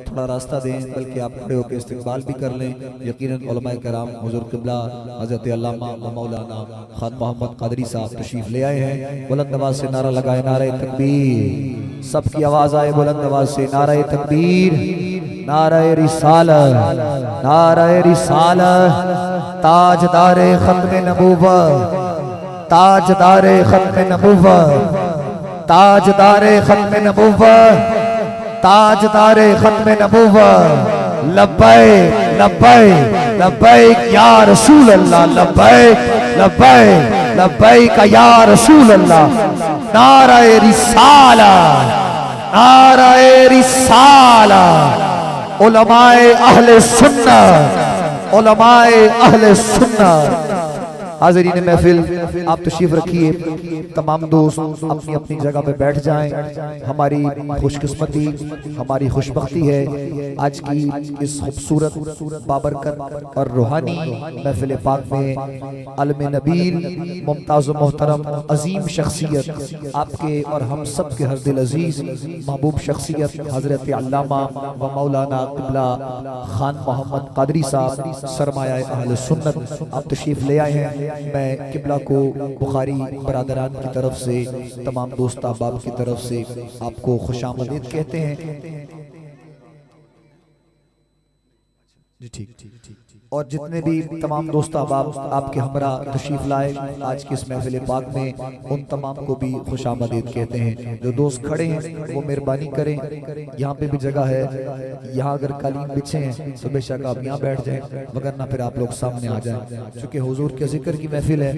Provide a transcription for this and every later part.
تھوڑا راستہ دیں بلکہ آپ کھڑے ہو کے استقبال بھی کر لیں. یقیناً علماء کرام حضور قبلہ حضرت علامہ و مولانا خان محمد قادری صاحب تشریف لے آئے ہیں. بلند آواز سے نعرہ لگائے نعرہ تکبیر. سب کی آواز آئے بلند آواز سے نعرہ تکبیر، نعرہ رسالت، نعرہ رسالت. تاجدار ختم نبوت، تاجدار ختم نبوت، تاجدار ختم نبوت، تاجدار ختم نبوت. لبیک لبیک لبیک یا رسول اللہ، لبیک لبیک لبیک یا رسول اللہ. نعرہ رسالت، نعرہ رسالت. علماء اہل سنت، علماء اہل سنت. حاضرین محفل آپ تشریف رکھیے. تمام دوست اپنی اپنی جگہ پہ بیٹھ جائیں. ہماری خوش قسمتی، ہماری خوشبختی ہے آج کی اس خوبصورت بابرکت اور روحانی محفل پاک میں عالم نبیل ممتاز و محترم عظیم شخصیت، آپ کے اور ہم سب کے ہر دل عزیز محبوب شخصیت حضرت علامہ و مولانا قبلہ خان محمد قادری صاحب سرمایہ اہل سنت آپ تشریف لے آئے ہیں. میں قبلہ کو بخاری برادران کی طرف سے، تمام دوست احباب کی طرف سے آپ کو خوش آمدید کہتے ہیں. جی ٹھیک. اور جتنے بھی تمام دوست احباب آپ کے ہمراہ تشریف لائے آج کی اس محفل پاک میں، ان تمام کو بھی خوش آمدید کہتے ہیں. جو دوست کھڑے ہیں وہ مہربانی کریں، یہاں پہ بھی جگہ ہے، یہاں اگر قالین بچھے ہیں تو بے شک آپ یہاں بیٹھ جائیں، وگرنہ پھر آپ لوگ سامنے آ جائیں. چونکہ حضور کے ذکر کی محفل ہے،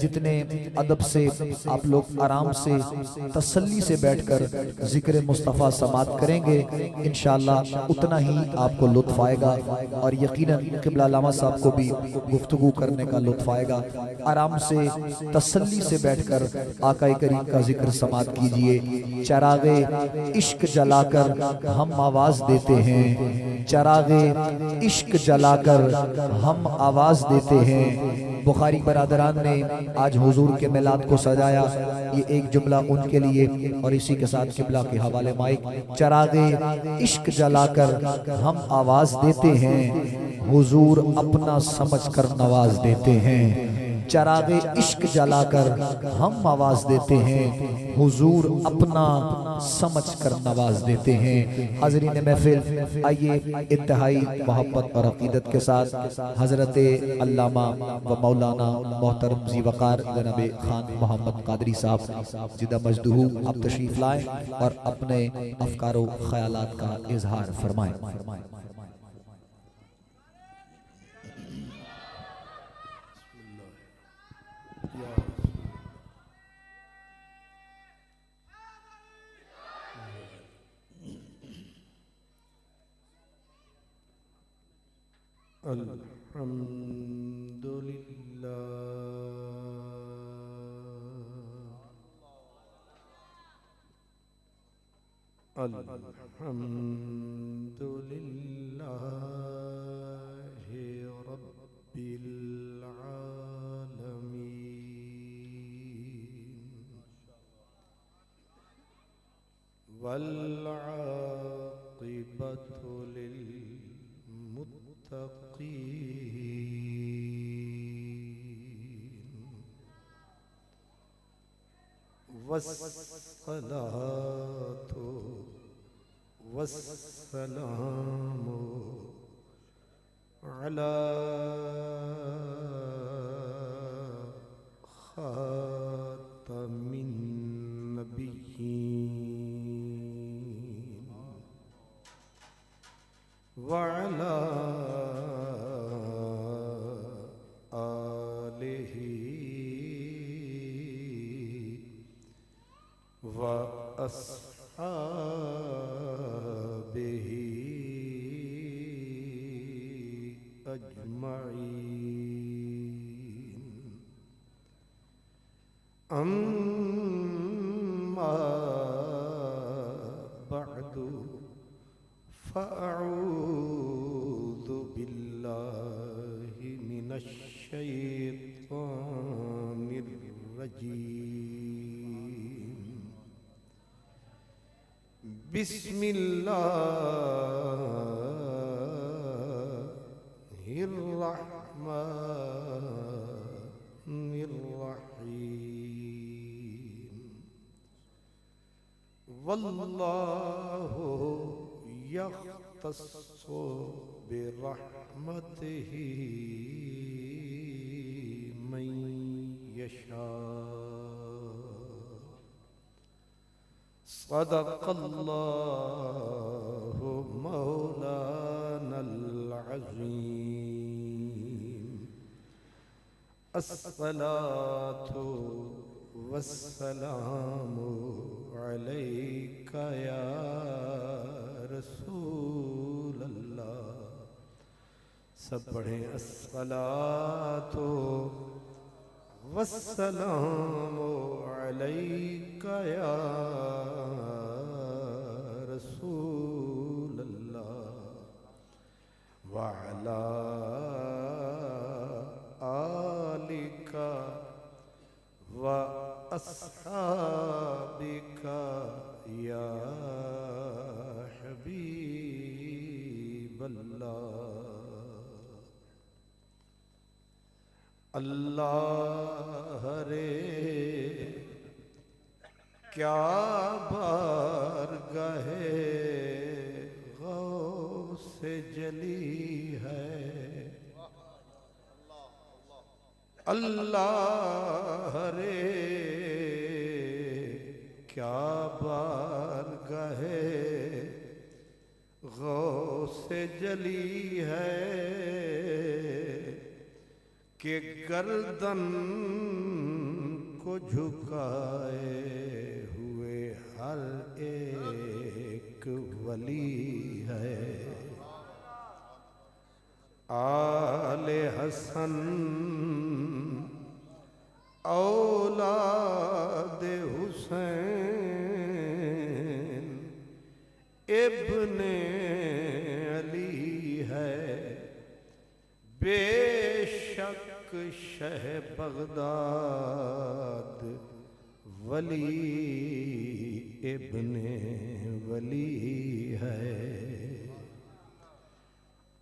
جتنے ادب سے آپ لوگ آرام سے تسلی سے بیٹھ کر ذکر مصطفیٰ سماعت کریں گے انشاءاللہ اتنا ہی آپ کو لطف آئے گا. اور یقیناً قبلہ علامہ صاحب کو بھی گفتگو کرنے کا لطف آئے گا. آرام سے تسلی سے بیٹھ کر آقا کریم کا ذکر سماعت کیجئے. چراغ عشق جلا کر ہم آواز دیتے ہیں، چراغ عشق جلا کر ہم آواز دیتے ہیں. بخاری برادران نے آج حضور کے میلاد کو سجایا، یہ ایک جملہ ان کے لیے اور اسی کے ساتھ قبلہ کے حوالے مائک. چراغ عشق جلا کر ہم آواز دیتے ہیں، حضور اپنا سمجھ کر نواز دیتے ہیں. چراغ عشق جلا کر ہم آواز دیتے ہیں، حضور اپنا سمجھ کر نواز دیتے ہیں. حاضرین محفل آئیے انتہائی محبت اور عقیدت کے ساتھ حضرت علامہ و مولانا محترم ذی وقار جناب خان محمد قادری صاحب جدہ مجدہو آپ تشریف لائیں اور اپنے افکار و خیالات کا اظہار فرمائیں. الحمد للہ الحمد للہ رب العالمین والعاقبۃ للمتقین والصلاة والسلام على خاتم النبيين وعلى آله وأصحابه أجمعين. أما بعد فأعوذ بالله من الشيطان الرجيم. بسم الله واللہ یختص برحمتہ من یشاء صدق اللہ مولانا العظیم الصلاة والسلام علیک یا رسول اللہ. سب پڑھیں الصلاة والسلام علیک یا رسول اللہ وعلی آلک وأصحابك يا حبيب الله. اللہ رے کیا بارگاہ غوث جلی ہے. اللہ رے کیا بارگاہ غوث جلی ہے کہ گردن کو جھکائے ہوئے ہر ایک ولی ہے. آل حسن اولاد حسین ابن علی ہے. بے شک شہ بغداد ولی ابن ولی ہے.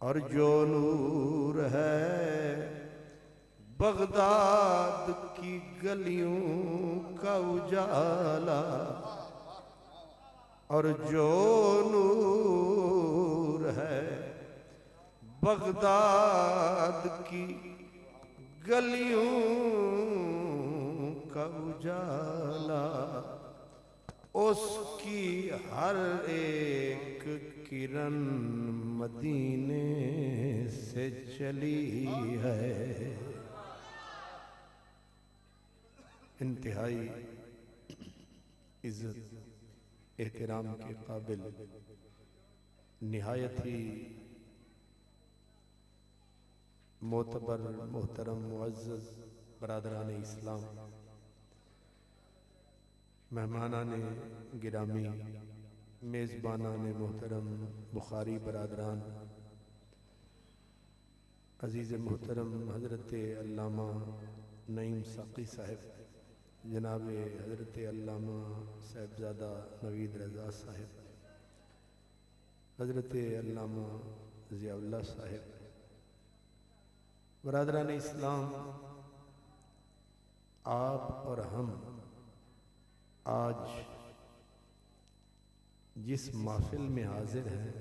اور جو نور ہے بغداد کی گلیوں کا اجالا. اور جو نور ہے بغداد کی گلیوں کا اجالا اس کی ہر ایک کرن مدینے سے چلی ہے. انتہائی عزت احترام کے قابل نہایت ہی معتبر محترم معزز برادران اسلام، مہمانان گرامی، میزبانان محترم، بخاری برادران، عزیز محترم حضرت علامہ نعیم ساقی صاحب، جناب حضرت علامہ صاحبزادہ نوید رضا صاحب، حضرت علامہ ضیاء اللہ صاحب، برادران اسلام، آپ اور ہم آج جس محفل میں حاضر ہیں،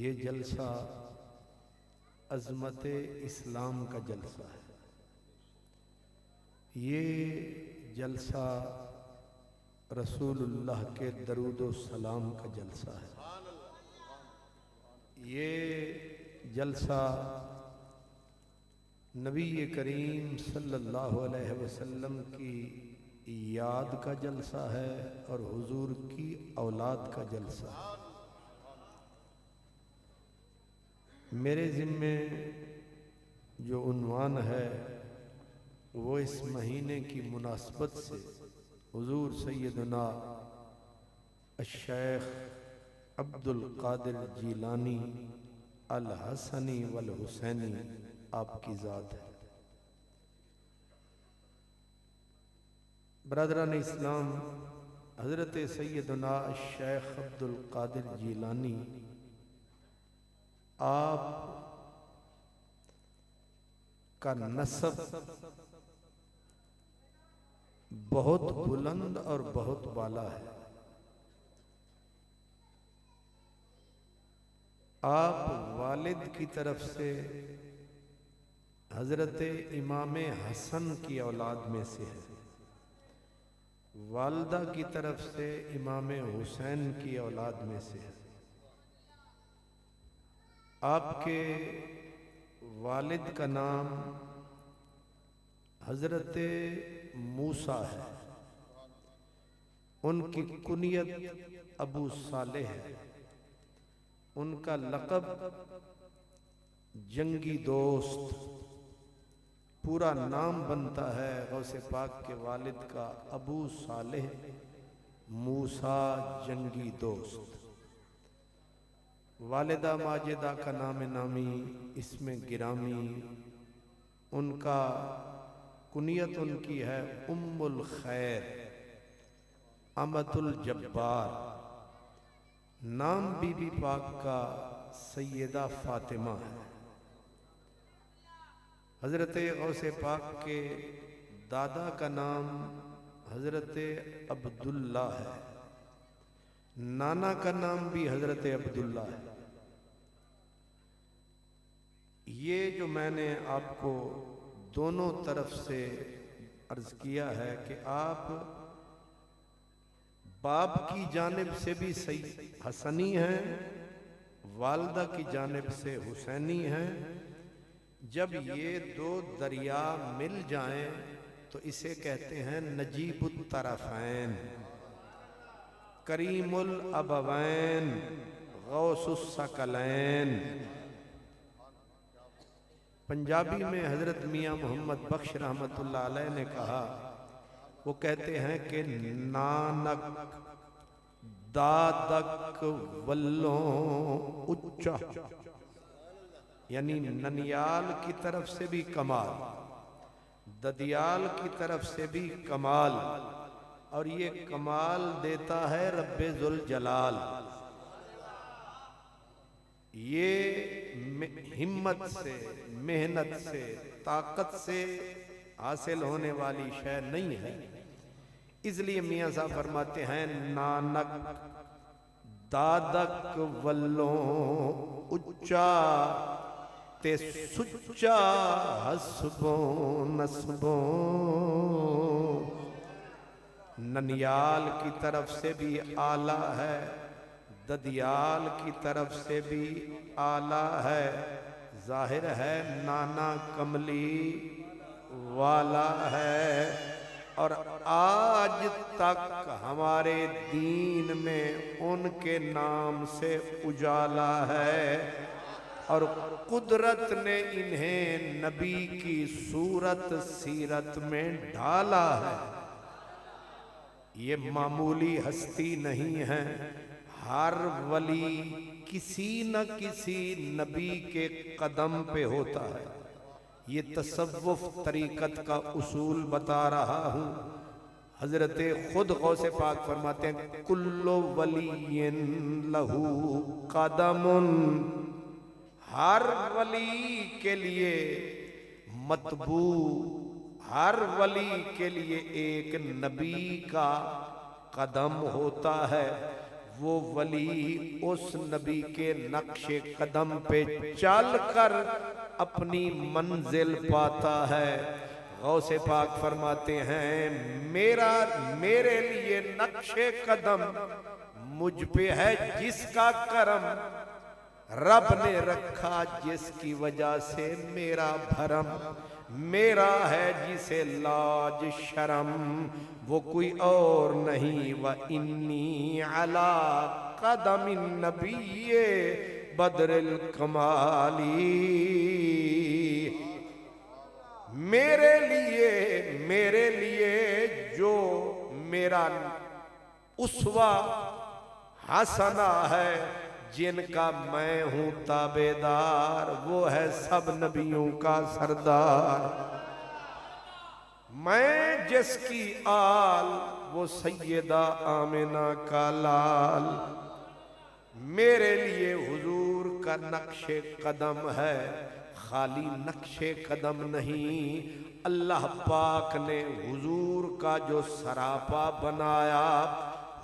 یہ جلسہ عظمت اسلام کا جلسہ ہے. یہ جلسہ رسول اللہ کے درود و سلام کا جلسہ ہے. یہ جلسہ نبی کریم صلی اللہ علیہ وسلم کی یاد کا جلسہ ہے اور حضور کی اولاد کا جلسہ ہے. میرے ذمے جو عنوان ہے وہ اس مہینے کی مناسبت سے حضور سیدنا الشیخ عبد القادر جیلانی الحسنی والحسینی آپ کی ذات ہے. برادران اسلام، حضرت سیدنا الشیخ عبد القادر جیلانی آپ کا نسب بہت بلند اور بہت بالا ہے. آپ والد کی طرف سے حضرت امام حسن کی اولاد میں سے ہے، والدہ کی طرف سے امام حسین کی اولاد میں سے ہے۔ آپ کے والد کا نام حضرت موسیٰ ہے، ان کی کنیت ابو صالح ہے، ان کا لقب جنگی دوست، پورا نام بنتا ہے غوث پاک کے والد کا ابو صالح موسیٰ جنگی دوست۔ والدہ ماجدہ کا نام نامی، اسم گرامی، ان کا کنیت ان کی ہے ام الخیر، امۃ الجبار، نام بی بی پاک کا سیدہ فاطمہ ہے۔ حضرت غوث پاک کے دادا کا نام حضرت عبداللہ ہے، نانا کا نام بھی حضرت عبداللہ ہے۔ یہ جو میں نے آپ کو دونوں طرف سے عرض کیا ہے کہ آپ باپ کی جانب سے بھی حسنی ہیں، والدہ کی جانب سے حسینی ہیں۔ جب یہ دو دریا مل جائیں تو اسے کہتے ہیں نجیب الطرفین، کریم الابوین، غوث الثقلین۔ پنجابی میں حضرت میاں محمد بخش رحمت اللہ علیہ نے کہا، وہ کہتے ہیں کہ نانک دادک ولوں اچا، یعنی ننیال کی طرف سے بھی کمال، ددیال کی طرف سے بھی کمال، اور یہ کمال دیتا ہے رب ذوالجلال۔ یہ ہمت سے، محنت سے، طاقت سے حاصل ہونے والی شے نہیں ہے۔ اس لیے میاں صاحب فرماتے ہیں نانک دادک ولوں اچا تے سچا حسبوں نسبوں، ننیال کی طرف سے بھی اعلیٰ ہے، ددیال کی طرف سے بھی اعلیٰ ہے، ظاہر ہے نانا کملی والا ہے۔ اور آج تک ہمارے دین میں ان کے نام سے اجالا ہے، اور قدرت نے انہیں نبی کی صورت سیرت میں ڈالا ہے۔ یہ معمولی ہستی نہیں ہے، ہر ولی کسی نہ کسی نبی کے قدم پہ ہوتا ہے۔ یہ تصوف طریقت کا اصول بتا رہا ہوں۔ حضرت خود غوث پاک فرماتے ہیں کل ولی لہو قدم، ہر ولی کے لیے مطبوع، ہر ولی کے لیے ایک نبی کا قدم ہوتا ہے۔ وہ ولی اس نبی کے نقش قدم پہ چل کر اپنی منزل پاتا ہے۔ غوث پاک فرماتے ہیں میرے لیے نقش قدم مجھ پہ ہے جس کا کرم، رب نے رکھا جس کی وجہ سے میرا بھرم، میرا ہے جسے لاج شرم، وہ کوئی اور نہیں۔ وَإِنِّي عَلَىٰ قَدَمِ النَّبِيِّ بدر الکمالی، میرے لیے جو میرا اسوہ حسنہ ہے، جن کا میں ہوں تابعدار، وہ ہے سب نبیوں کا سردار۔ میں جس کی آل، وہ سیدہ آمنہ کا لال۔ میرے لیے حضور کا نقش قدم ہے، خالی نقش قدم نہیں، اللہ پاک نے حضور کا جو سراپا بنایا،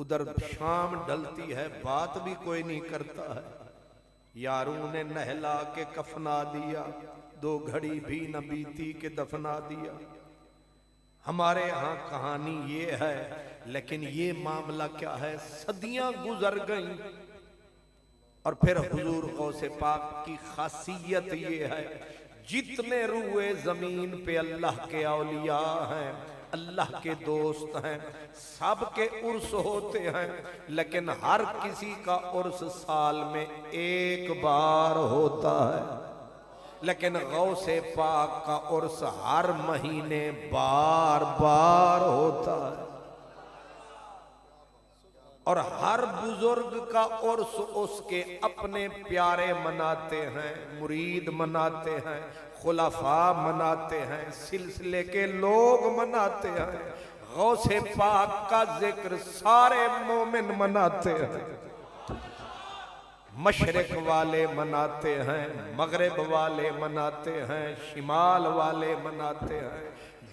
ادھر شام ڈلتی ہے بات بھی کوئی نہیں کرتا ہے، یاروں نے نہلا کے کفنا دیا، 2 گھڑی بھی نہ بیتی کہ دفنا دیا۔ ہمارے ہاں کہانی یہ ہے، لیکن یہ معاملہ کیا ہے، صدیاں گزر گئیں۔ اور پھر حضور غوث پاک کی خاصیت یہ ہے، جتنے روئے زمین پہ اللہ کے اولیاء ہیں، اللہ کے دوست ہیں، سب کے عرس ہوتے ہیں، لیکن ہر کسی کا عرس سال میں 1 بار ہوتا ہے، لیکن غوث پاک کا عرس ہر مہینے بار بار ہوتا ہے۔ اور ہر بزرگ کا عرس اس کے اپنے پیارے مناتے ہیں، مرید مناتے ہیں، خلفاء مناتے ہیں، سلسلے کے لوگ مناتے ہیں۔ غوث پاک کا ذکر سارے مومن مناتے ہیں، مشرق والے مناتے ہیں، مغرب والے مناتے ہیں، شمال والے مناتے ہیں،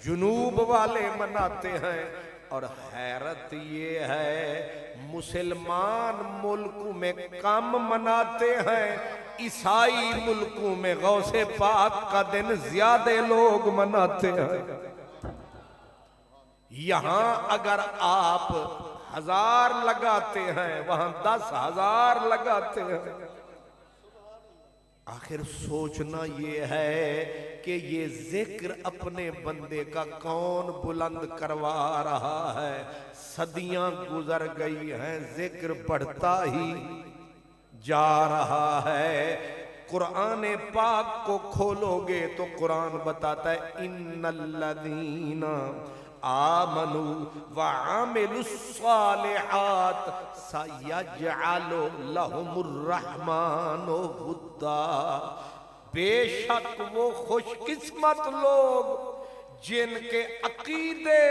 جنوب والے مناتے ہیں۔ اور حیرت یہ ہے، مسلمان ملکوں میں کم مناتے ہیں، عیسائی ملکوں میں غوث پاک کا دن زیادہ لوگ مناتے ہیں۔ یہاں اگر آپ 1000 لگاتے ہیں، وہاں 10,000 لگاتے ہیں۔ آخر سوچنا یہ ہے کہ یہ ذکر اپنے بندے کا کون بلند کروا رہا ہے۔ صدیاں گزر گئی ہیں، ذکر بڑھتا ہی جا رہا ہے۔ قرآن پاک کو کھولو گے تو قرآن بتاتا ہے ان الذین آمنوا وعملوا الصالحات سیجعل لهم الرحمن ودا، بے شک وہ خوش قسمت لوگ جن کے عقیدے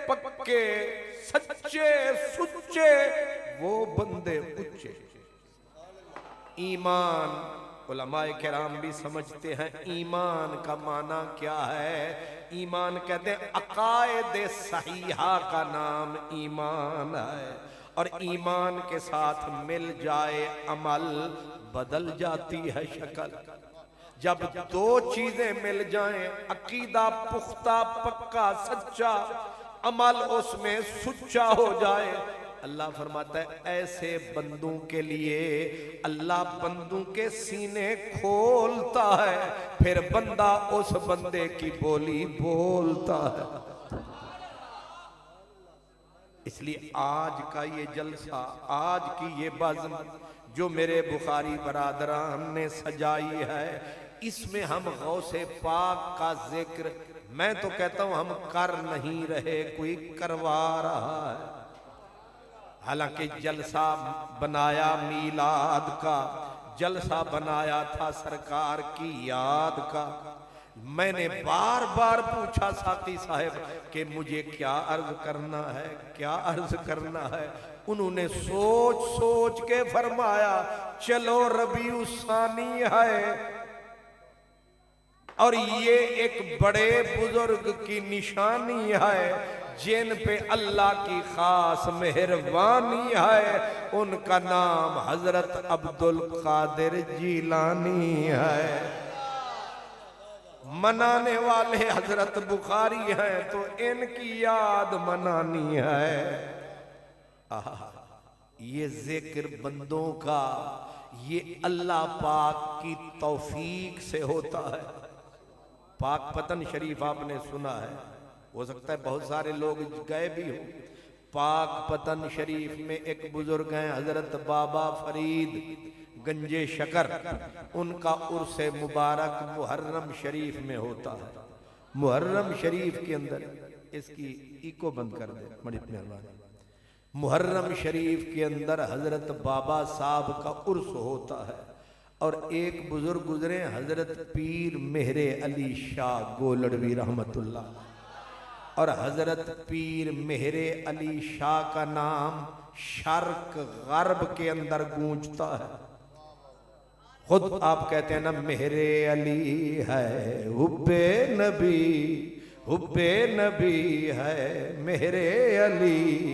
پکے، سچے سچے، وہ بندے اچے۔ ایمان، علماء کرام بھی سمجھتے ہیں ایمان کا معنی کیا ہے۔ ایمان کہتے ہیں عقائد صحیحہ کا نام ایمان ہے، اور ایمان کے ساتھ مل جائے عمل، بدل جاتی ہے شکل۔ جب 2 چیزیں مل جائیں، عقیدہ پختہ پکا سچا، عمل اس میں سچا ہو جائے، اللہ فرماتا ہے ایسے بندوں کے لیے اللہ بندوں کے سینے کھولتا ہے، پھر بندہ اس بندے کی بولی بولتا ہے۔ اس لیے آج کا یہ جلسہ، آج کی یہ بزم جو میرے بخاری برادران نے سجائی ہے، اس میں ہم غوث پاک کا ذکر، میں تو کہتا ہوں ہم کر نہیں رہے، کوئی کروا رہا ہے۔ حالانکہ جلسہ بنایا میلاد کا، جلسہ بنایا تھا سرکار کی یاد کا۔ میں نے بار بار پوچھا ساقی صاحب کہ مجھے کیا عرض کرنا ہے، کیا عرض کرنا ہے۔ انہوں نے سوچ سوچ کے فرمایا چلو ربیع الثانی ہے، اور یہ ایک بڑے بزرگ کی نشانی ہے جن پہ اللہ کی خاص مہربانی ہے، ان کا نام حضرت عبدالقادر جیلانی ہے۔ منانے والے حضرت بخاری ہیں تو ان کی یاد منانی ہے۔ یہ ذکر بندوں کا یہ اللہ پاک کی توفیق سے ہوتا ہے۔ پاک پتن شریف آپ نے سنا ہے، ہو سکتا ہے بہت سارے لوگ گئے بھی ہوں۔ پاک پتن شریف میں ایک بزرگ ہیں حضرت بابا فرید گنجے شکر، ان کا عرس مبارک محرم شریف میں ہوتا ہے۔ محرم شریف کے اندر، اس کی ایکو بند کر دے بڑی مہربانی، محرم شریف کے اندر حضرت بابا صاحب کا عرس ہوتا ہے، اور ایک بزرگ گزرے حضرت پیر مہر علی شاہ گولڑوی رحمت اللہ، اور حضرت پیر مہر علی شاہ کا نام شرق غرب کے اندر گونجتا ہے۔ خود آپ کہتے ہیں نا مہر علی ہے حب نبی، حب نبی ہے مہر علی،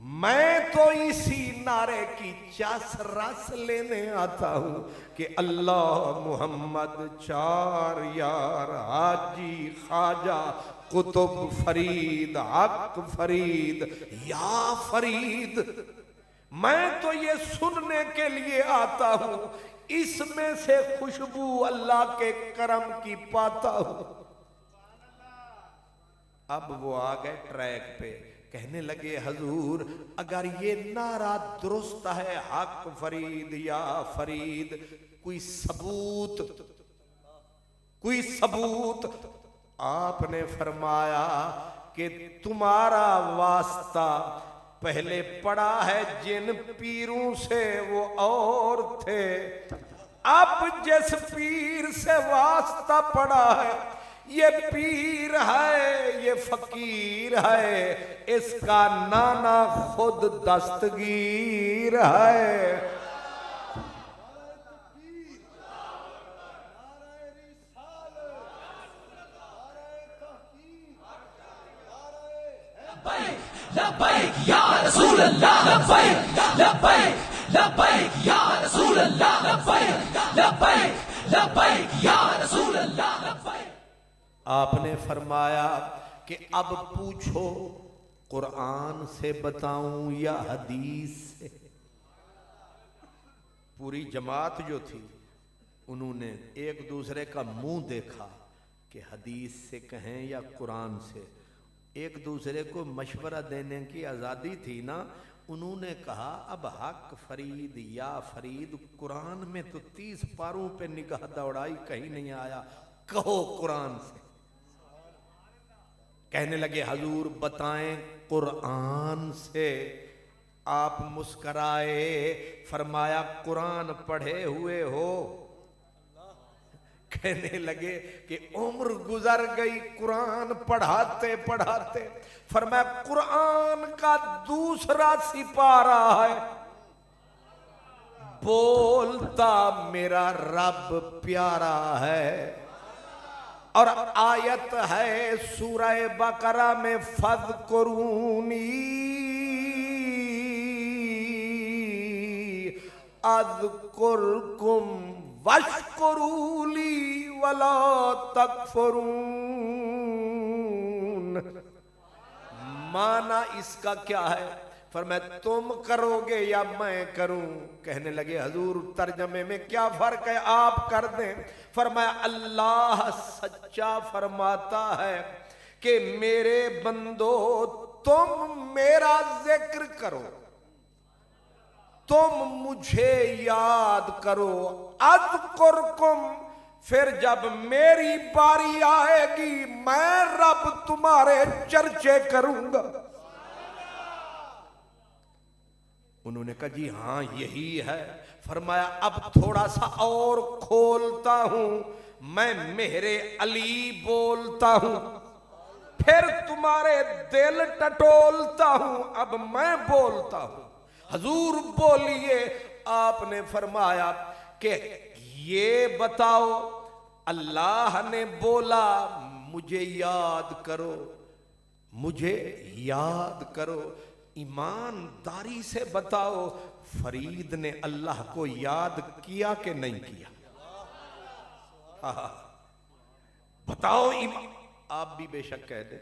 میں تو اسی نعرے کی چاس رس لینے آتا ہوں کہ اللہ محمد چار یار حاجی خواجہ قطب فرید حق فرید یا فرید. میں تو یہ سننے کے لیے آتا ہوں، اس میں سے خوشبو اللہ کے کرم کی پاتا ہوں. اب وہ آ گئے ٹریک پہ، کہنے لگے حضور اگر یہ نعرہ درست ہے حق فرید یا فرید، کوئی ثبوت. آپ نے فرمایا کہ تمہارا واسطہ پہلے پڑا ہے جن پیروں سے وہ اور تھے، اب جس پیر سے واسطہ پڑا ہے یہ پیر ہے، یہ فقیر ہے، اس کا نانا خود دستگیر ہے. لبیک یا رسول اللہ لبیک لبیک لبیک یا رسول اللہ لبیک لبیک لبیک یا رسول اللہ لبیک. آپ نے فرمایا کہ اب پوچھو قرآن سے بتاؤں یا حدیث سے. پوری جماعت جو تھی انہوں نے ایک دوسرے کا منہ دیکھا کہ حدیث سے کہیں یا قرآن سے. ایک دوسرے کو مشورہ دینے کی آزادی تھی نا. انہوں نے کہا اب حق فرید یا فرید قرآن میں تو 30 پاروں پہ نگاہ دوڑائی کہیں نہیں آیا، کہو قرآن سے. کہنے لگے حضور بتائیں قرآن سے. آپ مسکرائے، فرمایا قرآن پڑھے ہوئے ہو؟ کہنے لگے کہ عمر گزر گئی قرآن پڑھاتے پڑھاتے. فرمایا قرآن کا دوسرا سپارہ ہے، بولتا میرا رب پیارا ہے، اور آیت ہے سورہ بقرہ میں فَاذْكُرُونِی اذکرکم واشکروا لی ولا تکفرون. معنی اس کا کیا ہے؟ فرمایا تم کرو گے یا میں کروں؟ کہنے لگے حضور ترجمے میں کیا فرق ہے، آپ کر دیں. فرمایا اللہ سچا فرماتا ہے کہ میرے بندو تم میرا ذکر کرو، تم مجھے یاد کرو، اذکرکم، پھر جب میری باری آئے گی میں رب تمہارے چرچے کروں گا. انہوں نے کہا جی ہاں یہی ہے. فرمایا اب تھوڑا سا اور کھولتا ہوں، میں میرے علی بولتا ہوں، پھر تمہارے دل ٹٹولتا ہوں، اب میں بولتا ہوں. حضور بولیے. آپ نے فرمایا کہ یہ بتاؤ اللہ نے بولا مجھے یاد کرو، مجھے یاد کرو. ایمانداری سے بتاؤ فرید نے اللہ کو یاد کیا کہ نہیں کیا؟ بتاؤ. آپ بھی بے شک کہہ دیں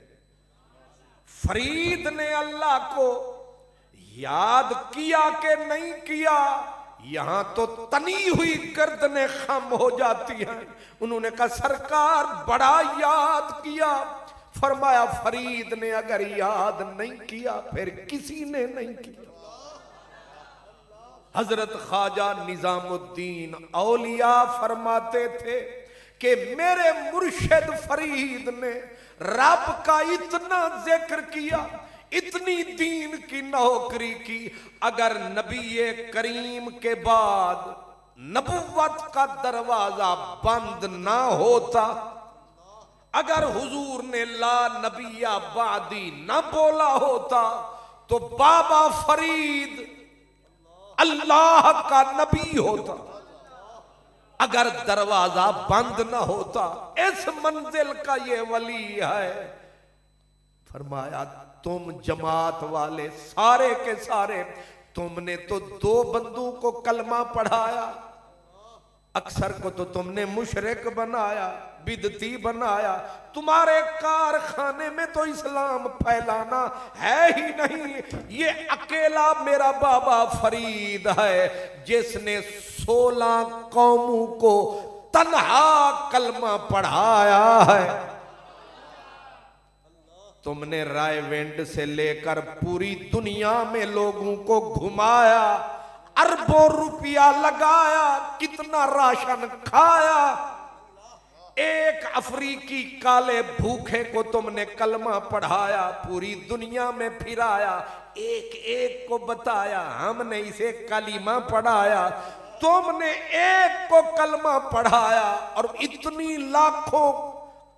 فرید نے اللہ کو یاد کیا کہ نہیں کیا؟ یہاں تو تنی ہوئی گردنیں خم ہو جاتی ہیں. انہوں نے کہا سرکار بڑا یاد کیا. فرمایا فرید نے اگر یاد نہیں کیا پھر کسی نے نہیں کیا. حضرت خواجہ نظام الدین اولیاء فرماتے تھے کہ میرے مرشد فرید نے رب کا اتنا ذکر کیا، اتنی دین کی نوکری کی، اگر نبی کریم کے بعد نبوت کا دروازہ بند نہ ہوتا، اگر حضور نے لا نبی بعدی نہ بولا ہوتا تو بابا فرید اللہ کا نبی ہوتا. اگر دروازہ بند نہ ہوتا، اس منزل کا یہ ولی ہے. فرمایا تم جماعت والے سارے کے سارے تم نے تو 2 بندوں کو کلمہ پڑھایا، اکثر کو تو تم نے مشرک بنایا، بدعتی بنایا، تمہارے کارخانے میں تو اسلام پھیلانا ہے ہی نہیں۔ یہ اکیلا میرا بابا فرید ہے جس نے 16 قوموں کو تنہا کلمہ پڑھایا ہے۔ تم نے رائے وینڈ سے لے کر پوری دنیا میں لوگوں کو گھمایا، اربوں روپیہ لگایا، کتنا راشن کھایا، ایک افریقی کالے بھوکھے کو تم نے کلمہ پڑھایا، پوری دنیا میں پھرایا، ایک ایک کو بتایا ہم نے اسے کلمہ پڑھایا۔ تم نے ایک کو کلمہ پڑھایا اور اتنی لاکھوں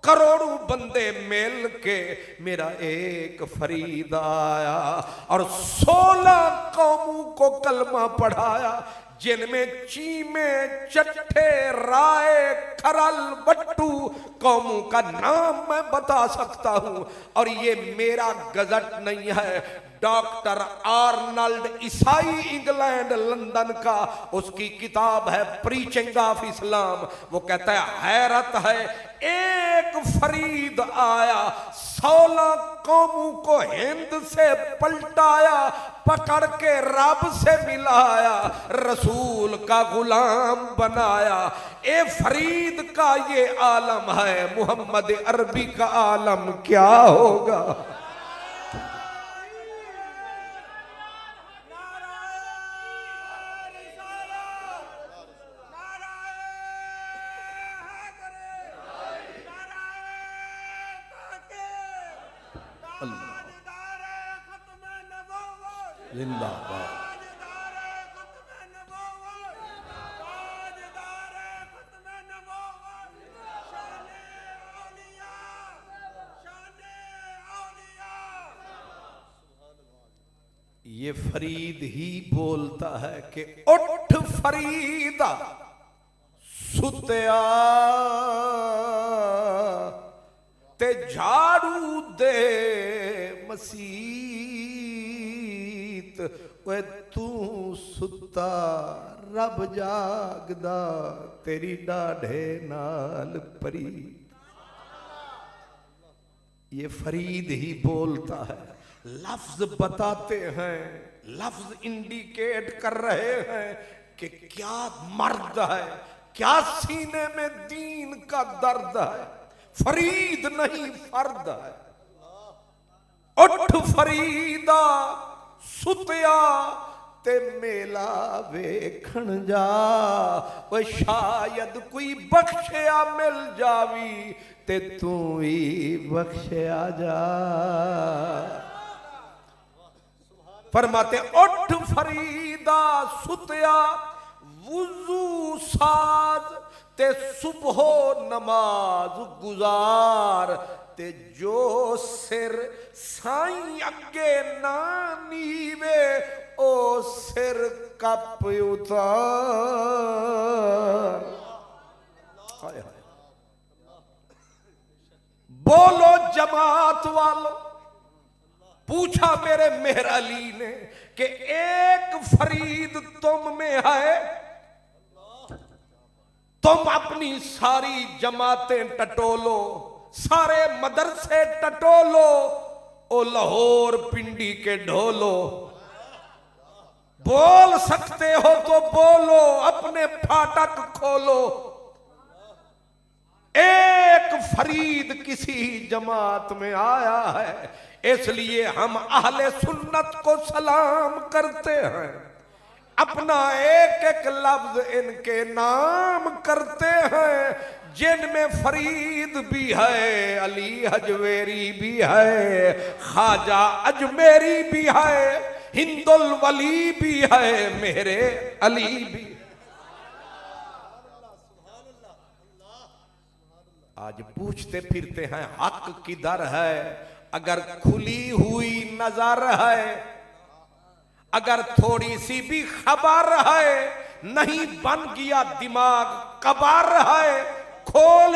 کروڑوں بندے مل کے میرا ایک فرید آیا اور 16 قوموں کو کلمہ پڑھایا، جن میں چیمے، چٹھے، رائے، کھرل، بٹو قوموں کا نام میں بتا سکتا ہوں۔ اور یہ میرا گزٹ نہیں ہے، ڈاکٹر آرنلڈ عیسائی انگلینڈ لندن کا، اس کی کتاب ہے پریچنگ آف اسلام، وہ کہتا ہے حیرت ہے ایک فرید آیا 16 قوموں کو ہند سے پلٹایا، پکڑ کے رب سے ملایا، رسول کا غلام بنایا۔ اے فرید کا یہ عالم ہے، محمد عربی کا عالم کیا ہوگا؟ زندہ باد۔ یہ فرید ہی بولتا ہے کہ اٹھ فریدا ستیا تے جھاڑو دے مسیت، وہ تو ستا رب جاگدا تیری ڈاڑھے نال پری۔ یہ فرید ہی بولتا ہے، لفظ بتاتے ہیں، لفظ انڈیکیٹ کر رہے ہیں کہ کیا مرد ہے، کیا سینے میں دین کا درد ہے۔ فرید نہیں فرد ہے۔ اٹھ فریدا ستیا تے میلا ویکھن جا، وہ شاید کوئی بخشیا مل جاوی تے تو ہی بخشیا جا۔ فرماتے اٹھ فریدا ستیا وضو ساز تے صبح و نماز گزار، تے جو سر سائیں اگے نہ نیوے او سر کپ اتار۔ بولو جماعت والو، پوچھا میرے مہر علی نے کہ ایک فرید تم میں ہے، تم اپنی ساری جماعتیں ٹٹولو، سارے مدرسے ٹٹولو، او لاہور پنڈی کے ڈھولو، بول سکتے ہو تو بولو، اپنے پھاٹک کھولو۔ ایک فرید کسی جماعت میں آیا ہے، اس لیے ہم اہل سنت کو سلام کرتے ہیں، اپنا ایک ایک لفظ ان کے نام کرتے ہیں، جن میں فرید بھی ہے، علی حجویری بھی ہے، خواجہ اجمیری بھی ہے، ہند الولی بھی ہے، میرے علی بھی۔ آج پوچھتے پھرتے ہیں حق کدھر ہے؟ اگر کھلی ہوئی نظر ہے، اگر تھوڑی سی بھی خبر ہے، نہیں بن گیا دماغ قبر ہے، کھول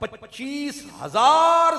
25,000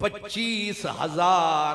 25,000।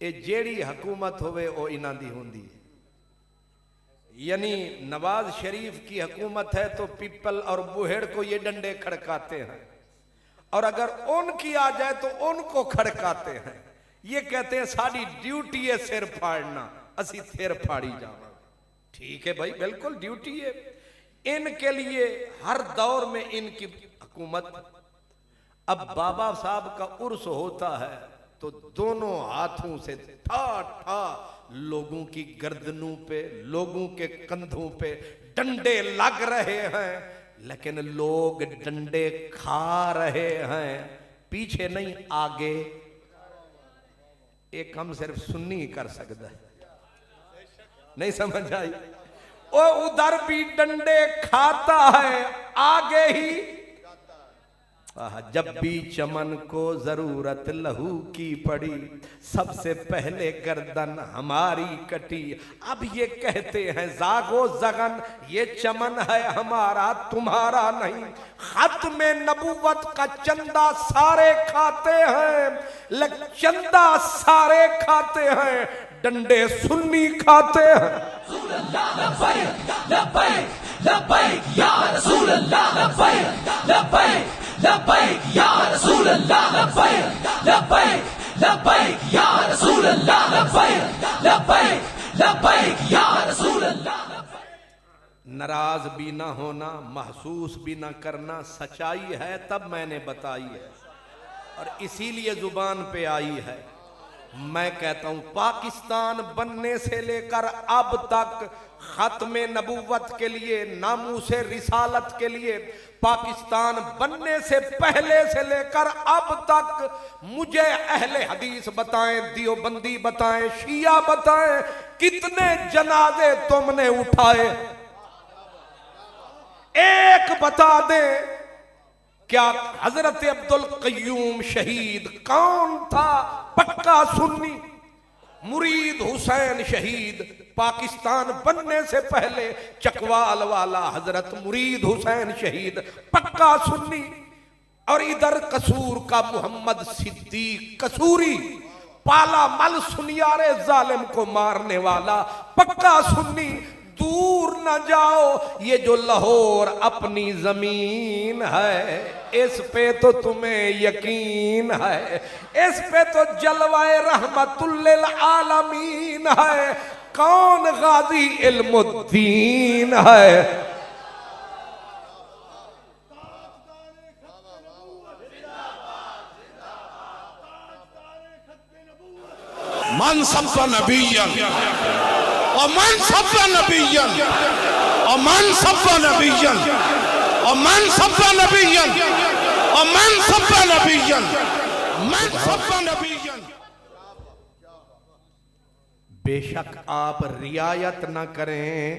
اے جیڑی حکومت ہوئے او انہاں دی ہوندی ہے. یعنی نواز شریف کی حکومت ہے تو پیپل اور بوہڑ کو یہ ڈنڈے کھڑکاتے ہیں، اور اگر ان کی آ جائے تو ان کو کھڑکاتے ہیں. یہ کہتے ہیں ساری ڈیوٹی ہے سر پھاڑنا، اسی سر پھاڑی جانا. ٹھیک ہے بھائی، بالکل ڈیوٹی ہے. ان کے لیے ہر دور میں ان کی حکومت. اب بابا صاحب کا عرس ہوتا ہے تو دونوں ہاتھوں سے ٹھا ٹھا لوگوں کی گردنوں پہ، لوگوں کے کندھوں پہ ڈنڈے لگ رہے ہیں، لیکن لوگ ڈنڈے کھا رہے ہیں، پیچھے نہیں آگے. ایک ہم صرف سنی کر سکتا ہے. نہیں سمجھ آئی؟ او ادھر بھی ڈنڈے کھاتا ہے، آگے ہی. جب بھی چمن کو ضرورت لہو کی پڑی، سب سے پہلے گردن ہماری کٹی. اب یہ کہتے ہیں زاغو زغن، یہ چمن ہے ہمارا تمہارا نہیں. ختم نبوت کا چندہ سارے کھاتے ہیں، لیکن چندہ سارے کھاتے ہیں، ڈنڈے سنی کھاتے ہیں. رسول اللہ لبیک لبیک لبیک یا رسول اللہ لبیک لبیک لبیک یا رسول اللہ لبیک لبیک لبیک یا رسول اللہ لبیک لبیک لبیک یا رسول اللہ. ناراض بھی نہ ہونا، محسوس بھی نہ کرنا. سچائی ہے تب میں نے بتائی ہے، اور اسی لیے زبان پہ آئی ہے. میں کہتا ہوں پاکستان بننے سے لے کر اب تک ختم نبوت کے لیے، ناموس رسالت کے لیے، پاکستان بننے سے پہلے سے لے کر اب تک مجھے اہل حدیث بتائیں، دیوبندی بتائیں، شیعہ بتائیں، کتنے جنازے تم نے اٹھائے؟ ایک بتا دیں. کیا حضرت عبدالقیوم شہید کون تھا؟ پکا سنی. مرید حسین شہید پاکستان بننے سے پہلے، چکوال والا حضرت مرید حسین شہید پکا سنی. اور ادھر قصور کا محمد صدیق قصوری، پالا مل سنیارے ظالم کو مارنے والا، پکا سنی. دور نہ جاؤ، یہ جو لاہور اپنی زمین ہے، اس پہ تو تمہیں یقین ہے، اس پہ تو جلوہ رحمت للعالمین ہے. کون غازی علم الدین ہے؟ من سب نبیًا ومن سب نبیًا ومن سب نبیًا ومن سب نبیًا ومن سب نبیًا من سب نبیًا. بے شک آپ رعایت نہ کریں،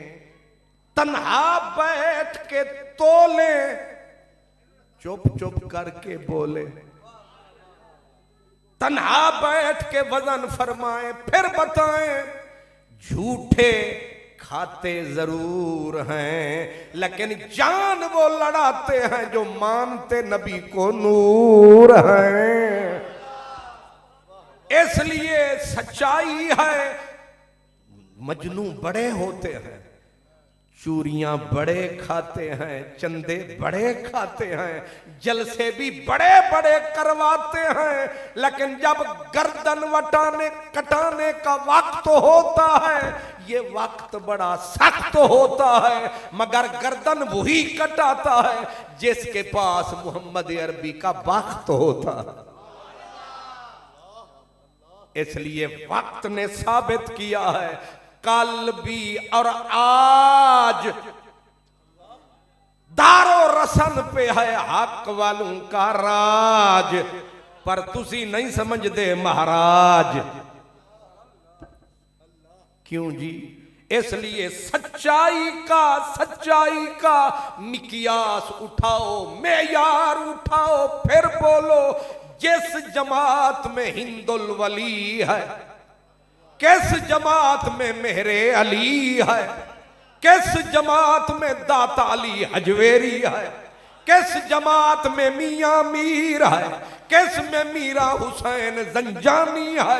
تنہا بیٹھ کے تولیں، چپ چپ کر کے بولیں. تنہا بیٹھ کے وزن فرمائیں، پھر بتائیں. جھوٹے کھاتے ضرور ہیں، لیکن جان وہ لڑاتے ہیں جو مانتے نبی کو نور ہیں. اس لیے سچائی ہے. مجنوں بڑے ہوتے ہیں، چوریاں بڑے کھاتے ہیں، چندے بڑے کھاتے ہیں، جلسے بھی بڑے بڑے کرواتے ہیں، لیکن جب گردن کٹانے کا وقت ہوتا ہے، یہ وقت بڑا سخت ہوتا ہے، مگر گردن وہی کٹاتا ہے جس کے پاس محمد عربی کا وقت ہوتا ہے. اس لیے وقت نے ثابت کیا ہے، کل بھی اور آج دارو رسن پہ ہے حق والوں کا راج. پر تسی نہیں سمجھ دے مہاراج. کیوں جی؟ اس لیے سچائی کا مقیاس اٹھاؤ، معیار اٹھاؤ، پھر بولو. جس جماعت میں ہند الولی ہے، کس جماعت میں مہر علی ہے، کس جماعت میں داتا علی حجویری ہے، کس جماعت میں میاں میر ہے، کس میں میرا حسین زنجانی ہے،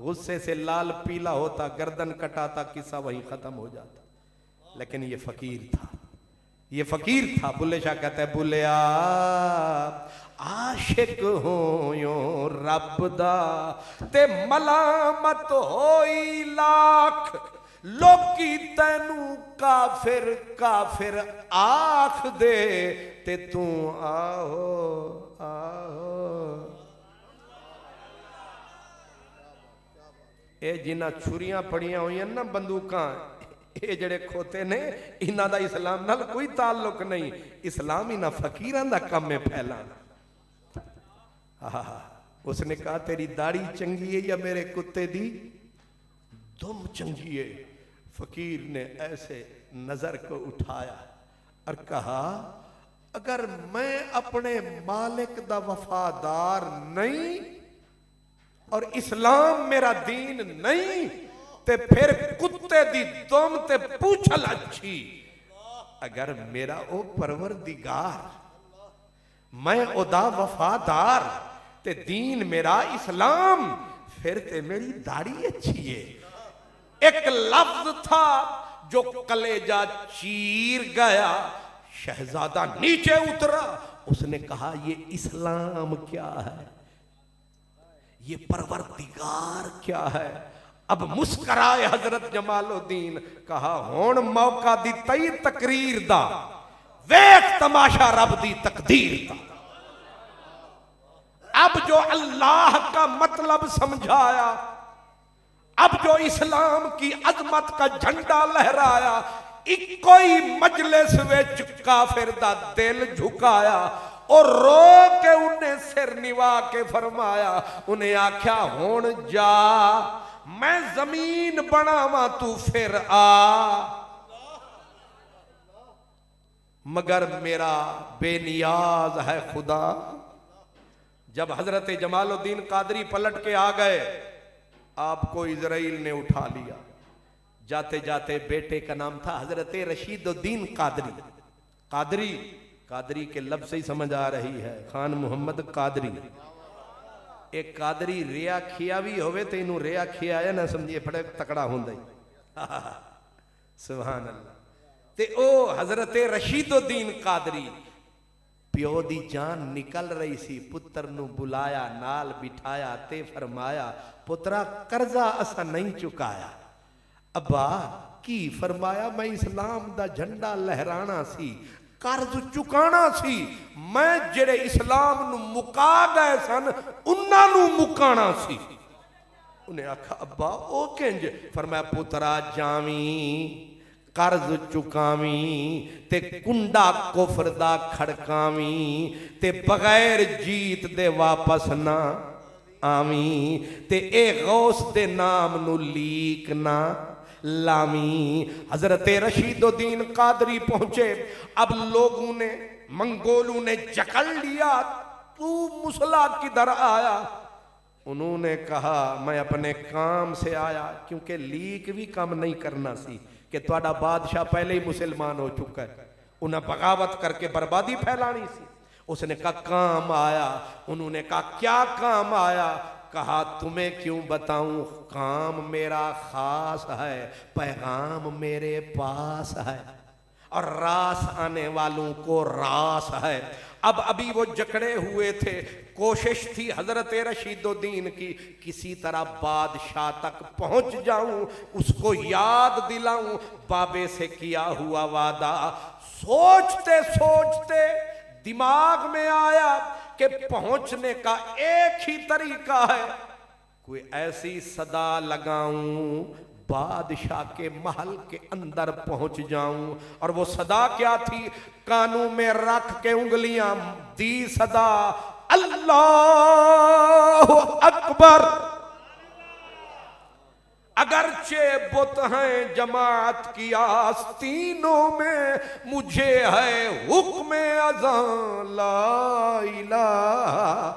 غصے سے لال پیلا ہوتا, گردن کٹاتا, قصہ وہیں ختم ہو جاتا. لیکن یہ فقیر تھا, یہ فقیر تھا. بلے شاہ کہتا ہے بلیا عاشق ہوں یوں رب دا تے ملامت ہوئی لاکھ, لوکی تینوں کافر کافر آکھ دے تے تو آہو آہو. اے جنہ چھریاں پڑیاں ہوئی ہیں نا بندوقاں, اے جڑے کھوتے نے, انہاں دا اسلام نال کوئی تعلق نہیں. اسلام انہاں فقیراں دا کم میں پھیلانا. اس نے کہا تیری داڑھی چنگی ہے یا میرے کتے دی دم چنگی ہے. فقیر نے ایسے نظر کو اٹھایا اور کہا اگر میں اپنے مالک دا وفادار نہیں اور اسلام میرا دین نہیں تے پھر کتے دی دم تے پوچھل اچھی. اگر میرا او پروردگار میں او دا وفادار تے دین میرا اسلام, پھر تے میری داڑھی اچھی ہے. ایک لفظ تھا جو کلیجہ چیر گیا. شہزادہ نیچے اترا, اس نے کہا یہ اسلام کیا ہے, یہ پروردگار کیا ہے. اب مسکرائے حضرت جمال الدین, کہا ہون موقع دی تئی تقریر دا, ویک تماشا رب دی تقدیر دا. اب جو اللہ کا مطلب سمجھایا, اب جو اسلام کی عظمت کا جھنڈا لہرایا, کوئی مجلس وچ کافر دا دل جھکایا اور رو کے انہیں سر نوا کے فرمایا. انہیں آکھیا ہون جا میں زمین بناواں تو پھر آ, مگر میرا بے نیاز ہے خدا. جب حضرت جمال الدین قادری پلٹ کے آ گئے, آپ کو اسرائیل نے اٹھا لیا. جاتے جاتے بیٹے کا نام تھا حضرت رشید الدین قادری. قادری, قادری کے لفظ سے ہی سمجھ آ رہی ہے, خان محمد قادری. ایک قادری ریا کھیا بھی ہوئے تو انہوں ریا کھیا ہے نہ سمجھئے پڑے تکڑا ہوں دائی. سبحان اللہ. تے او حضرت رشید الدین قادری, پیو دی جان نکل رہی سی, پتر نو بلایا, نال بٹھایا تے فرمایا پترا قرضہ اسا نہیں چکایا. ابا کی فرمایا میں اسلام دا جھنڈا لہرانا سی, قرض چکانا سی, میں جڑے اسلام نو مکا گئے سن انہاں نو مکانا سی. انہیں آکھا ابا او کنج؟ فرمایا پترا جاویں قرض چکاویں تے کنڈا کفر دا کھڑکاویں تے بغیر جیت دے واپس نہ آویں تے اے غوث دے نام نو لیک نہ لاویں. حضرت رشید الدین قادری پہنچے. اب لوگوں نے, منگولوں نے جکڑ لیا, تو مسلح کدھر آیا؟ انہوں نے کہا میں اپنے کام سے آیا, کیونکہ لیک بھی کام نہیں کرنا سی کہ تہاڈا بادشاہ پہلے ہی مسلمان ہو چکا ہے, انہیں بغاوت کر کے بربادی پھیلانی سی. اس نے کہا کام آیا. انہوں نے کہا کیا کام آیا؟ کہا تمہیں کیوں بتاؤں, کام میرا خاص ہے, پیغام میرے پاس ہے, اور راس آنے والوں کو راس ہے. اب ابھی وہ جکڑے ہوئے تھے, کوشش تھی حضرت رشید الدین کی کسی طرح بادشاہ تک پہنچ جاؤں, اس کو یاد دلاؤں بابے سے کیا ہوا وعدہ. سوچتے سوچتے دماغ میں آیا کہ پہنچنے کا ایک ہی طریقہ ہے, کوئی ایسی صدا لگاؤں بادشاہ کے محل کے اندر پہنچ جاؤں. اور وہ صدا کیا تھی؟ کانوں میں رکھ کے انگلیاں دی صدا, اللہ اکبر. اگرچہ بت ہیں جماعت کی آستینوں میں, مجھے ہے حکم اذان لا الہ.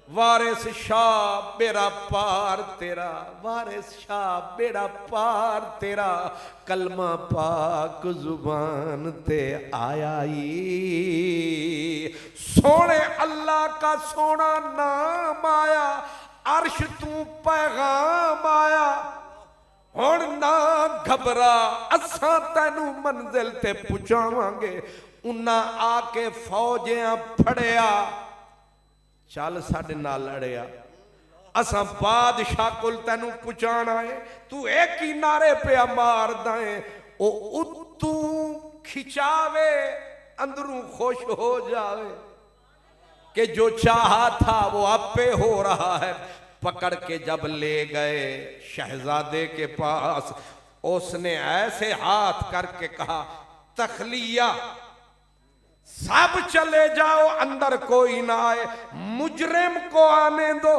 وارث شاہ بیڑا پار تیرا, وارث شاہ بیڑا پار تیرا, کلمہ پاک زبان تے آیا ہی, سونے اللہ کا سونا نام آیا, عرش تو پیغام آیا ہن نہ گھبرا اساں تینوں منزل تے پہنچاواں گے انہاں آ کے فوجیاں پھڑیا چل ساڈے نال لڑیا اساں بادشاہ کول تینوں پہنچانا ہے تو ایک ہی نعرے پہ مار دائیں او اتو کھچاوے اندروں خوش ہو جاوے کہ جو چاہا تھا وہ اب پہ ہو رہا ہے پکڑ کے جب لے گئے شہزادے کے پاس اس نے ایسے ہاتھ کر کے کہا تخلیہ سب چلے جاؤ اندر کوئی نہ آئے مجرم کو آنے دو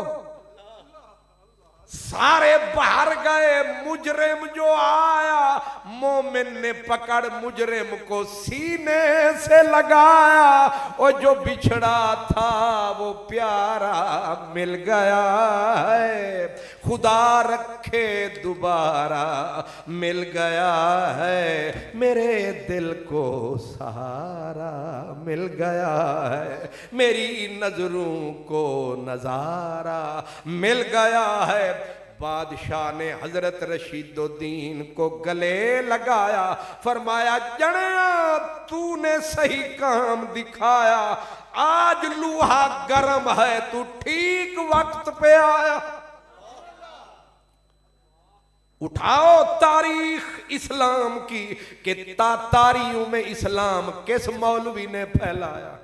سارے باہر گئے مجرم جو آیا مومن نے پکڑ مجرم کو سینے سے لگایا اور جو بچھڑا تھا وہ پیارا مل گیا ہے خدا رکھے دوبارہ مل گیا ہے میرے دل کو سہارا مل گیا ہے میری نظروں کو نظارہ مل گیا ہے بادشاہ نے حضرت رشید الدین کو گلے لگایا فرمایا جنیا تو نے صحیح کام دکھایا آج لوہا گرم ہے تو ٹھیک وقت پہ آیا اٹھاؤ تاریخ اسلام کی کہ تاتاریوں میں اسلام کس مولوی نے پھیلایا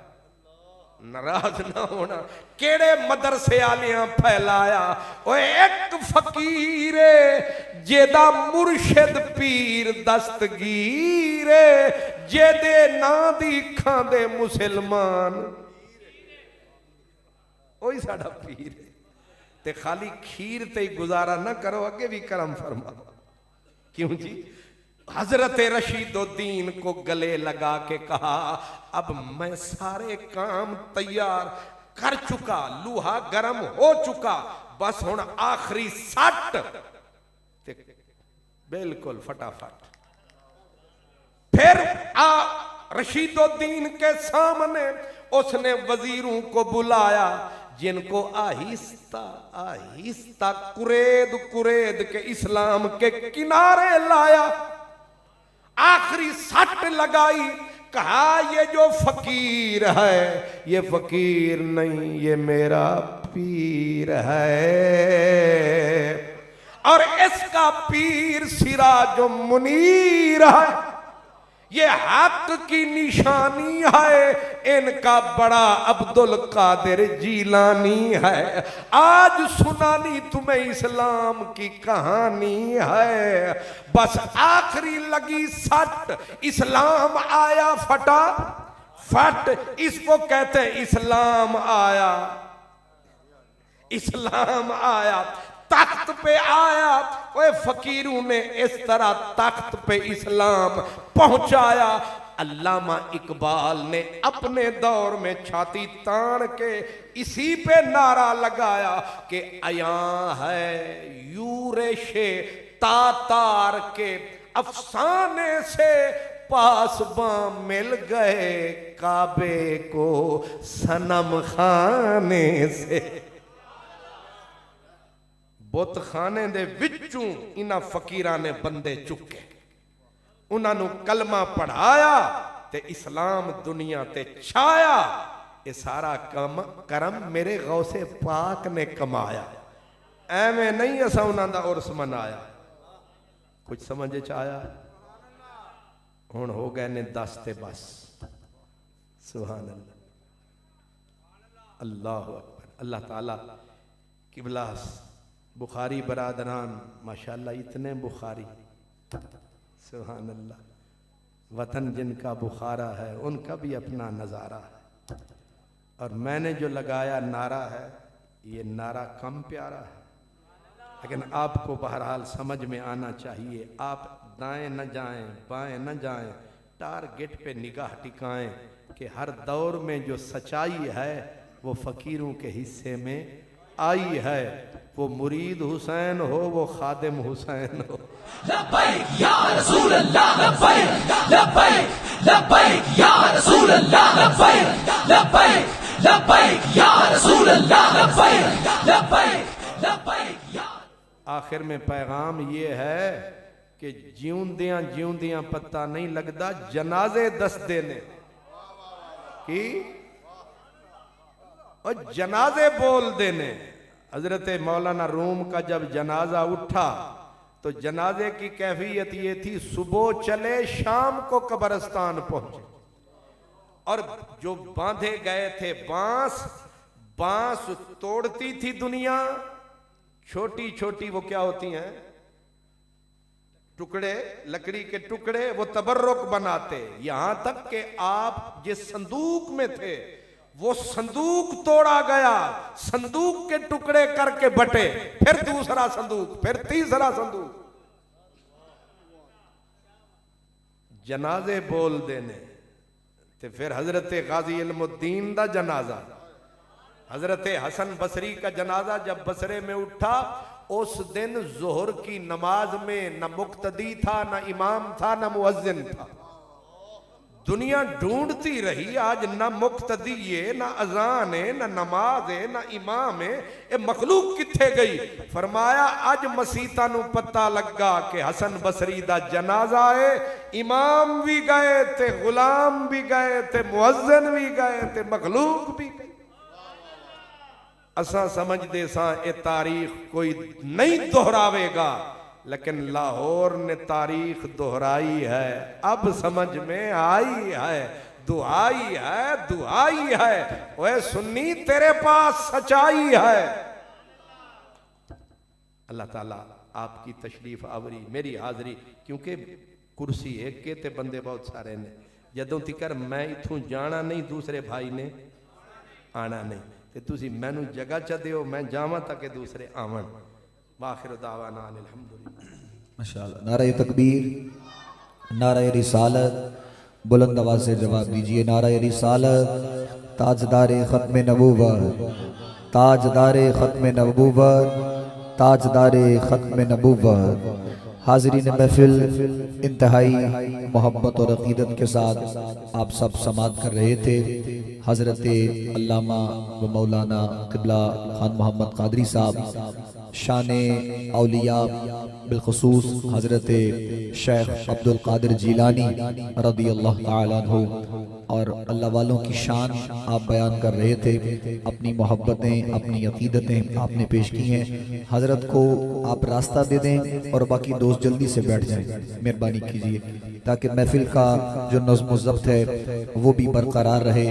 ناراض نہ ہونا کیڑے مدرسے آلیاں پھیلایا وہ ایک فقیر جیدہ مرشد پیر دستگیر جیدے نا دی کھاندے مسلمان وہی ساڑھا پیر ہے تے خالی کھیر تے گزارا نہ کرو اگے بھی کرم فرما کیوں جی حضرت رشید الدین کو گلے لگا کے کہا اب میں سارے کام تیار کر چکا لوہا گرم ہو چکا بس ہن آخری سٹ بالکل فٹافٹ پھر رشید الدین کے سامنے اس نے وزیروں کو بلایا جن کو آہستہ آہستہ قرید قرید کے اسلام کے کنارے لایا آخری سٹ لگائی کہا یہ جو فقیر ہے یہ فقیر نہیں یہ میرا پیر ہے اور اس کا پیر سراج منیر ہے یہ حق کی نشانی ہے ان کا بڑا عبد القادر جیلانی ہے آج سنانی تمہیں اسلام کی کہانی ہے بس آخری لگی سٹ اسلام آیا پھٹا فٹ اس کو کہتے ہیں اسلام آیا اسلام آیا تخت پہ آیا وہ فقیروں نے اس طرح تخت پہ اسلام پہنچایا علامہ اقبال نے اپنے دور میں چھاتی تان کے اسی پہ نعرہ لگایا کہ عیاں ہے یورش تاتار کے افسانے سے پاسباں مل گئے کعبے کو صنم خانے سے بت خانے دے وچوں انہاں فقیراں نے بندے چکے انہاں نو کلمہ پڑھایا تے اسلام دنیا تے چھایا یہ سارا کرم میرے غوث پاک نے کمایا ایویں نہیں اسا انہاں دا عرس منایا کچھ سمجھے چایا ہن ہو گئے نے 10 تے بس سبحان اللہ اللہ اکبر اللہ تعالی قبلہ بخاری برادران ماشاءاللہ اتنے بخاری سبحان اللہ وطن جن کا بخارا ہے ان کا بھی اپنا نظارہ ہے اور میں نے جو لگایا نعرہ ہے یہ نعرہ کم پیارا ہے لیکن آپ کو بہرحال سمجھ میں آنا چاہیے آپ دائیں نہ جائیں بائیں نہ جائیں ٹارگٹ پہ نگاہ ٹکائیں کہ ہر دور میں جو سچائی ہے وہ فقیروں کے حصے میں آئی ہے وہ مرید حسین ہو وہ خادم حسین ہو لبیک یا رسول اللہ لبیک لبیک لبیک یا رسول اللہ لبیک لبیک لبیک یا رسول اللہ لبیک لبیک آخر میں پیغام یہ ہے کہ جیوندیاں پتہ نہیں لگتا جنازے دس دینے کی اور جنازے بول دینے. حضرت مولانا روم کا جب جنازہ اٹھا تو جنازے کی کیفیت یہ تھی صبح چلے شام کو قبرستان پہنچے اور جو باندھے گئے تھے بانس توڑتی تھی دنیا چھوٹی چھوٹی وہ کیا ہوتی ہیں ٹکڑے لکڑی کے ٹکڑے وہ تبرک بناتے یہاں تک کہ آپ جس صندوق میں تھے وہ صندوق توڑا گیا صندوق کے ٹکڑے کر کے بٹے پھر دوسرا صندوق پھر تیسرا صندوق جنازے بول دینے تے پھر حضرت غازی علم الدین دا جنازہ حضرت حسن بصری کا جنازہ جب بصرے میں اٹھا اس دن ظہر کی نماز میں نہ مقتدی تھا نہ امام تھا نہ مؤذن تھا دنیا ڈھونڈتی رہی آج نہ مقتدی ہے نہ اذان ہے نہ نماز ہے نہ امام ہے اے مخلوق کتھے گئی فرمایا اج مسیطہ نو پتہ لگا کہ حسن بصری دا جنازہ ہے امام بھی گئے تھے غلام بھی گئے تھے مؤذن بھی گئے تھے مخلوق بھی گئے اساں سمجھ دے ساں اے تاریخ کوئی نہیں دہراوے گا لیکن لاہور نے تاریخ دہرائی ہے اب سمجھ میں آئی ہے دعائی ہے اوے سنی تیرے پاس سچائی ہے. اللہ تعالیٰ آپ کی تشریف آوری میری حاضری کیونکہ کرسی ایک کے تے بندے بہت سارے نے جدوں تکر میں اتھوں جانا نہیں دوسرے بھائی نے آنا نہیں تے تسی میں نو جگہ چا دیو میں جاواں تاکہ دوسرے آون. وآخر دعوانا الحمدللہ. ماشاءاللہ. نعرہ تکبیر نعرہ رسالت بلند آواز سے جواب دیجئے. نعرہ رسالت تاجدار ختم نبوت تاجدار ختم نبوت تاجدار ختم نبوت. حاضرین محفل انتہائی محبت اور عقیدت کے ساتھ آپ سب سماعت کر رہے تھے. حضرت علامہ و مولانا قبلہ خان محمد قادری صاحب شان اولیاء بالخصوص حضرت شیخ عبد القادر جیلانی رضی اللہ تعالیٰ عنہ اور اللہ والوں کی شان آپ بیان کر رہے تھے. اپنی محبتیں اپنی عقیدتیں آپ نے پیش کی ہیں. حضرت کو آپ راستہ دے دیں اور باقی دوست جلدی سے بیٹھ جائیں مہربانی کیجیے تاکہ محفل کا جو نظم و ضبط ہے وہ بھی برقرار رہے.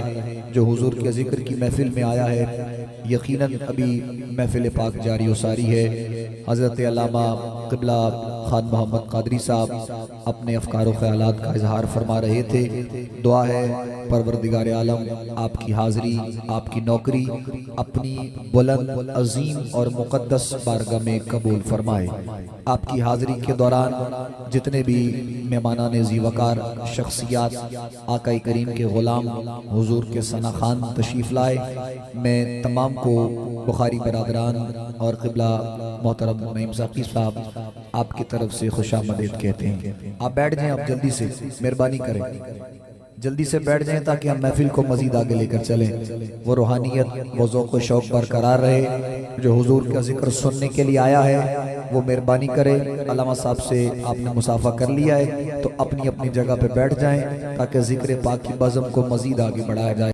جو حضور کے ذکر کی محفل میں آیا ہے یقیناً ابھی محفل پاک جاری و ساری ہے. حضرت علامہ قبلہ خان محمد قادری صاحب اپنے افکار و خیالات کا اظہار فرما رہے تھے. دعا ہے پروردگار عالم آپ کی حاضری آپ کی نوکری اپنی بلند عظیم اور مقدس بارگاہ میں قبول فرمائے. آپ کی حاضری کے دوران جتنے بھی مہمانان ذی وقار شخصیات آقا کریم کے غلام حضور کے ثنا خان تشریف لائے میں تمام کو بخاری برادران اور قبلہ محترم نعیم ثاقب صاحب آپ کی طرف سے خوش آمدید کہتے ہیں. آپ بیٹھ جائیں آپ جلدی سے مہربانی کریں جلدی سے بیٹھ جائیں تاکہ ہم محفل کو مزید آگے لے کر چلیں. وہ روحانیت وہ ذوق و شوق برقرار رہے. جو حضور کا ذکر سننے کے لیے آیا ہے وہ مہربانی کرے. علامہ صاحب سے آپ نے مصافحہ کر لیا ہے تو اپنی اپنی جگہ پہ بیٹھ جائیں تاکہ ذکر پاک کی بزم کو مزید آگے بڑھایا جائے.